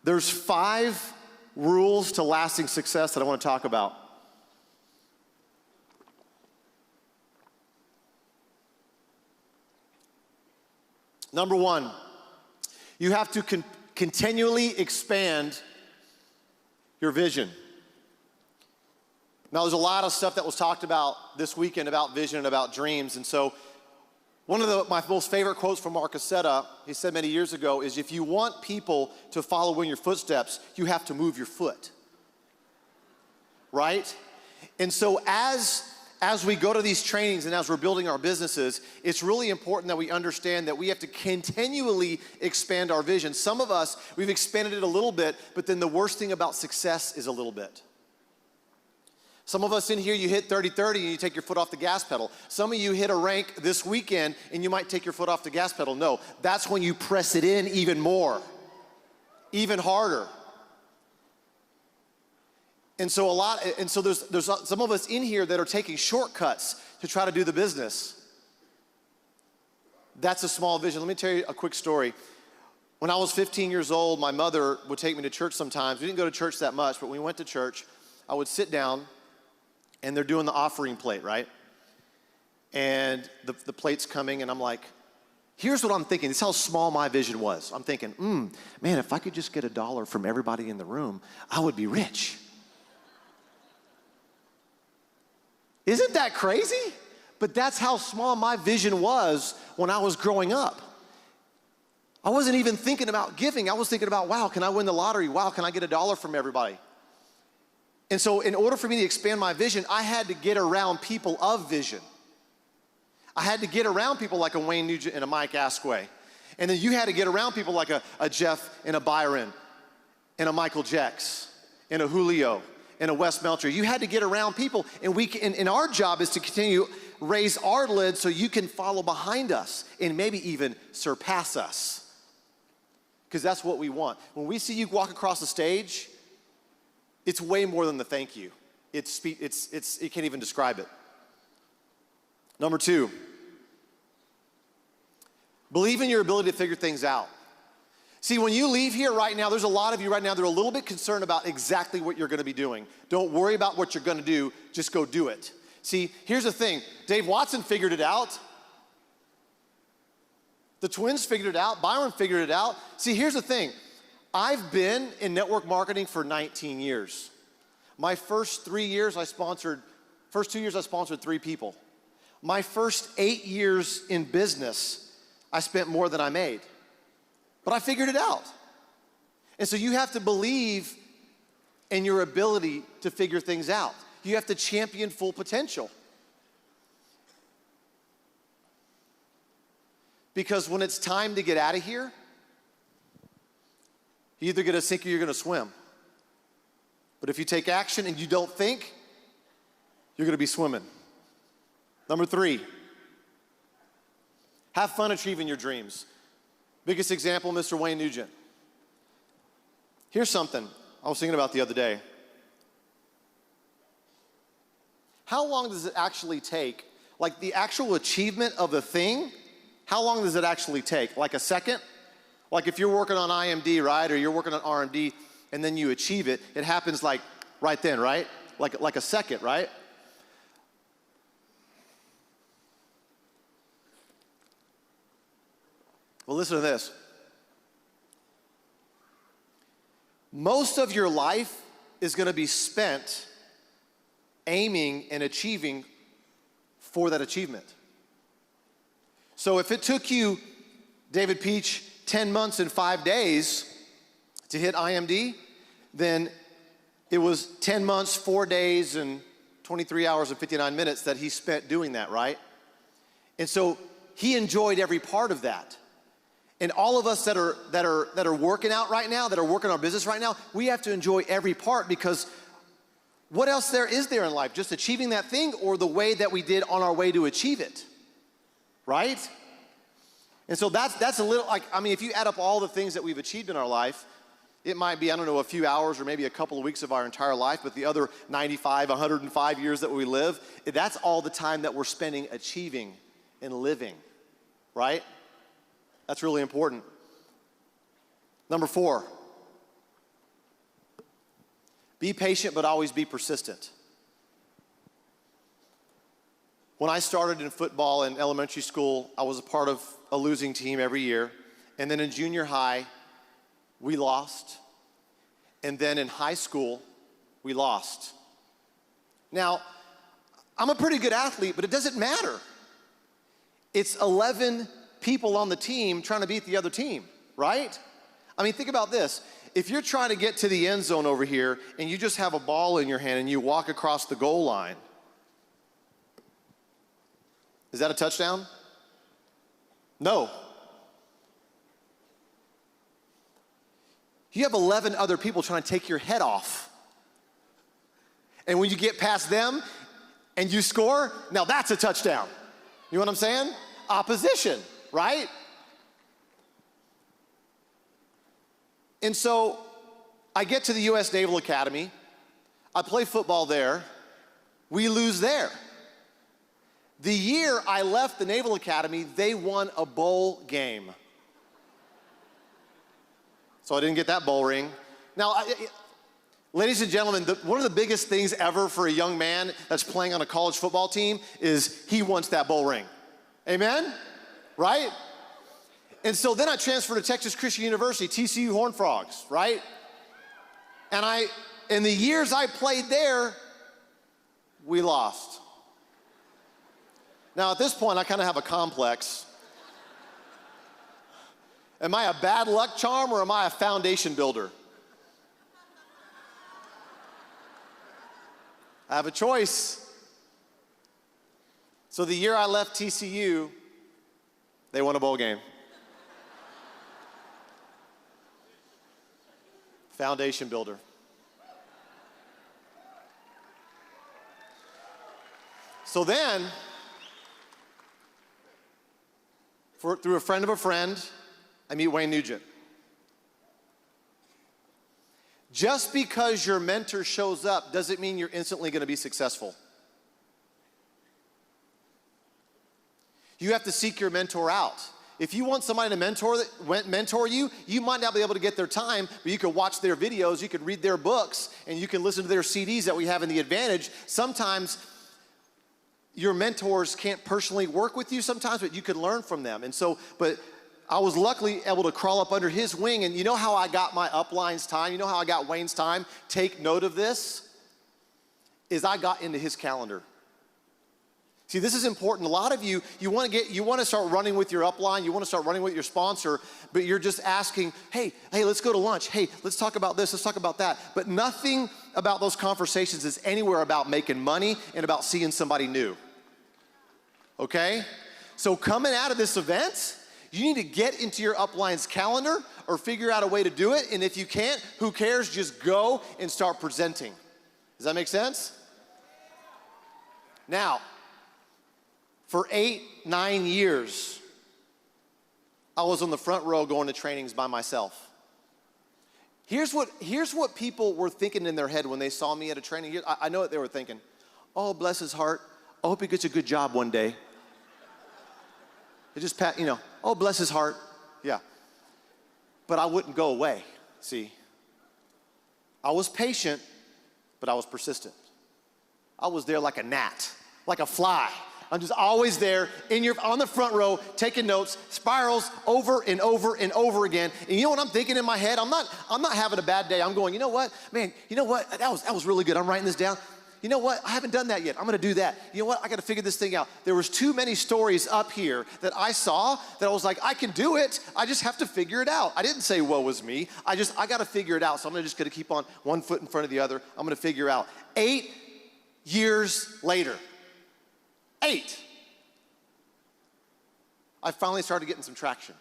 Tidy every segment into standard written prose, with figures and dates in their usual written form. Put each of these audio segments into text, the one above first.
There's 5 rules to lasting success that I want to talk about. Number 1, you have to continually expand your vision. Now, there's a lot of stuff that was talked about this weekend about vision and about dreams, and so one of my most favorite quotes from Mark Aceta, he said many years ago, is if you want people to follow in your footsteps, you have to move your foot, right? And so as we go to these trainings and as we're building our businesses, it's really important that we understand that we have to continually expand our vision. Some of us, we've expanded it a little bit, but then the worst thing about success is a little bit. Some of us in here, you hit 30-30 and you take your foot off the gas pedal. Some of you hit a rank this weekend and you might take your foot off the gas pedal. No, that's when you press it in even more, even harder. And so there's some of us in here that are taking shortcuts to try to do the business. That's a small vision. Let me tell you a quick story. When I was 15 years old, my mother would take me to church sometimes. We didn't go to church that much, but when we went to church, I would sit down and they're doing the offering plate, right? And the plate's coming and I'm like, here's what I'm thinking. This is how small my vision was. I'm thinking, man, if I could just get $1 from everybody in the room, I would be rich. Isn't that crazy? But that's how small my vision was when I was growing up. I wasn't even thinking about giving. I was thinking about, wow, can I win the lottery? Wow, can I get $1 from everybody? And so in order for me to expand my vision, I had to get around people of vision. I had to get around people like a Wayne Nugent and a Mike Asquith. And then you had to get around people like a Jeff and a Byron and a Michael Jex and a Julio and a Wes Melcher. You had to get around people, and our job is to continue raise our lid so you can follow behind us and maybe even surpass us. Because that's what we want. When we see you walk across the stage, it's way more than the thank you. You can't even describe it. Number 2, believe in your ability to figure things out. See, when you leave here right now, there's a lot of you right now that are a little bit concerned about exactly what you're gonna be doing. Don't worry about what you're gonna do, just go do it. See, here's the thing, Dave Watson figured it out. The twins figured it out, Byron figured it out. See, here's the thing, I've been in network marketing for 19 years. My first 2 years, I sponsored 3 people. My first 8 years in business, I spent more than I made. But I figured it out. And so you have to believe in your ability to figure things out. You have to champion full potential. Because when it's time to get out of here, you're either gonna sink or you're gonna swim. But if you take action and you don't think, you're gonna be swimming. Number 3, have fun achieving your dreams. Biggest example, Mr. Wayne Nugent. Here's something I was thinking about the other day. How long does it actually take, like the actual achievement of the thing, how long does it actually take? Like a second? Like if you're working on IMD, right, or you're working on R&D, and then you achieve it, it happens like right then, right? Like a second, right? Well, listen to this. Most of your life is gonna be spent aiming and achieving for that achievement. So if it took you, David Peach, 10 months and 5 days to hit IMD, then it was 10 months, 4 days, and 23 hours and 59 minutes that he spent doing that, right? And so he enjoyed every part of that. And all of us that are working out right now, that are working our business right now, we have to enjoy every part, because what else is there in life? Just achieving that thing, or the way that we did on our way to achieve it, right? And so that's a little, like, I mean, if you add up all the things that we've achieved in our life, it might be, I don't know, a few hours or maybe a couple of weeks of our entire life, but the other 95, 105 years that we live, that's all the time that we're spending achieving and living, right? That's really important. Number 4, Be patient, but always be persistent. When I started in football in elementary school, I was a part of a losing team every year. And then in junior high, we lost. And then in high school, we lost. Now, I'm a pretty good athlete, but it doesn't matter. It's 11 people on the team trying to beat the other team, right? I mean, think about this. If you're trying to get to the end zone over here and you just have a ball in your hand and you walk across the goal line, is that a touchdown? No. You have 11 other people trying to take your head off. And when you get past them and you score, now that's a touchdown. You know what I'm saying? Opposition, right? And so I get to the U.S. Naval Academy. I play football there. We lose there. The year I left the Naval Academy, they won a bowl game. So I didn't get that bowl ring. Now, ladies and gentlemen, one of the biggest things ever for a young man that's playing on a college football team is he wants that bowl ring. Amen? Right? And so then I transferred to Texas Christian University, TCU Horned Frogs, right? And in the years I played there, we lost. Now, at this point, I kind of have a complex. Am I a bad luck charm or am I a foundation builder? I have a choice. So the year I left TCU, they won a bowl game. Foundation builder. So then, through a friend of a friend, I meet Wayne Nugent. Just because your mentor shows up doesn't mean you're instantly going to be successful. You have to seek your mentor out. If you want somebody to mentor you, you might not be able to get their time, but you can watch their videos, you can read their books, and you can listen to their CDs that we have in the Advantage. Sometimes your mentors can't personally work with you sometimes, but you can learn from them. And so, but I was luckily able to crawl up under his wing, and you know how I got my upline's time? You know how I got Wayne's time? Take note of this, is I got into his calendar. See, this is important. A lot of you want to start running with your upline, you want to start running with your sponsor, but you're just asking, hey, let's go to lunch. Hey, let's talk about this, let's talk about that. But nothing about those conversations is anywhere about making money and about seeing somebody new. Okay? So coming out of this event, you need to get into your upline's calendar or figure out a way to do it. And if you can't, who cares? Just go and start presenting. Does that make sense? Now, for 8-9 years, I was on the front row going to trainings by myself. Here's what people were thinking in their head when they saw me at a training. I know what they were thinking. Oh, bless his heart. I hope he gets a good job one day. They just pat, oh, bless his heart. Yeah. But I wouldn't go away, see. I was patient, but I was persistent. I was there like a gnat, like a fly. I'm just always there on the front row, taking notes, spirals over and over and over again. And you know what I'm thinking in my head? I'm not having a bad day. I'm going, you know what? Man, you know what? That was really good. I'm writing this down. You know what? I haven't done that yet. I'm gonna do that. You know what? I gotta figure this thing out. There was too many stories up here that I saw that I was like, I can do it. I just have to figure it out. I didn't say woe is me. I gotta figure it out. So I'm just gonna keep on one foot in front of the other. I'm gonna figure out. 8 years later, 8, I finally started getting some traction.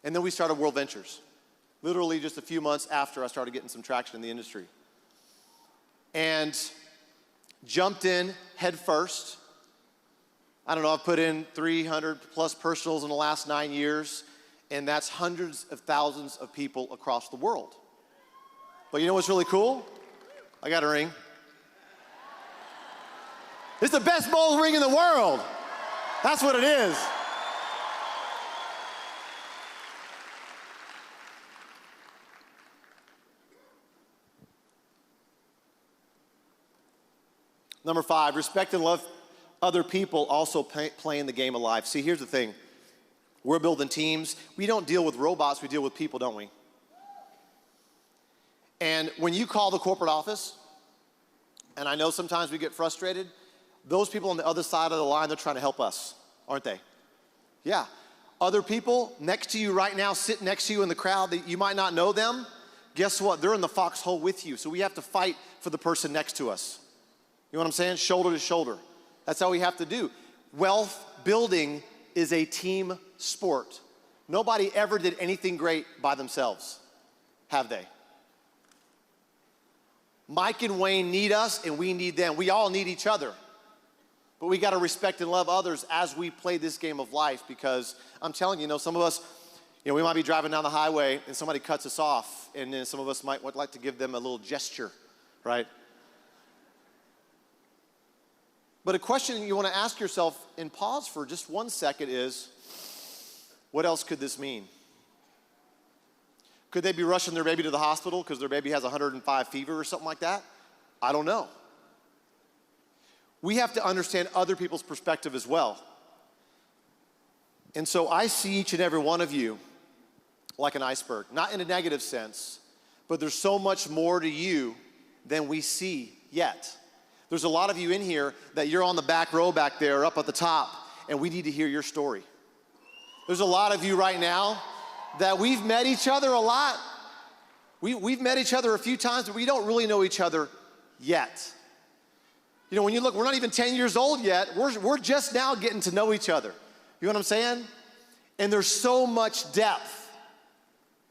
And then we started WorldVentures. Literally just a few months after I started getting some traction in the industry. And jumped in head first. I don't know, I've put in 300 plus personals in the last 9 years, and that's hundreds of thousands of people across the world. But you know what's really cool? I got a ring. It's the best bowl ring in the world. That's what it is. Number 5, respect and love other people also playing the game of life. See, here's the thing. We're building teams. We don't deal with robots, we deal with people, don't we? And when you call the corporate office, and I know sometimes we get frustrated, those people on the other side of the line, they're trying to help us, aren't they? Yeah. Other people next to you right now, sitting next to you in the crowd, that you might not know them, guess what? They're in the foxhole with you. So we have to fight for the person next to us. You know what I'm saying? Shoulder to shoulder. That's how we have to do. Wealth building is a team sport. Nobody ever did anything great by themselves, have they? Mike and Wayne need us and we need them. We all need each other. But we got to respect and love others as we play this game of life, because I'm telling you, some of us, we might be driving down the highway and somebody cuts us off, and then some of us might like to give them a little gesture, right? But a question you want to ask yourself and pause for just 1 second is, what else could this mean? Could they be rushing their baby to the hospital because their baby has 105 fever or something like that? I don't know. We have to understand other people's perspective as well. And so I see each and every one of you like an iceberg, not in a negative sense, but there's so much more to you than we see yet. There's a lot of you in here that you're on the back row back there, up at the top, and we need to hear your story. There's a lot of you right now that we've met each other a lot. We've met each other a few times, but we don't really know each other yet. When you look, we're not even 10 years old yet. We're just now getting to know each other. You know what I'm saying? And there's so much depth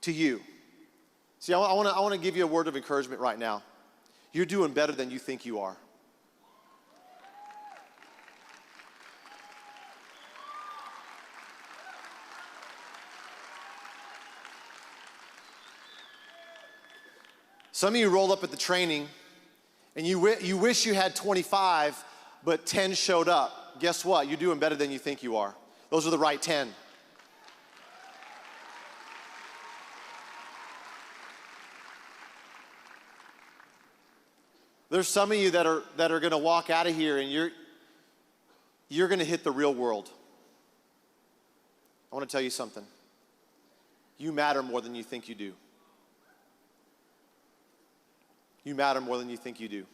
to you. See, I want to give you a word of encouragement right now. You're doing better than you think you are. Some of you rolled up at the training and you wish you had 25, but 10 showed up. Guess what? You're doing better than you think you are. Those are the right 10. There's some of you that are going to walk out of here and you're going to hit the real world. I want to tell you something. You matter more than you think you do. You matter more than you think you do.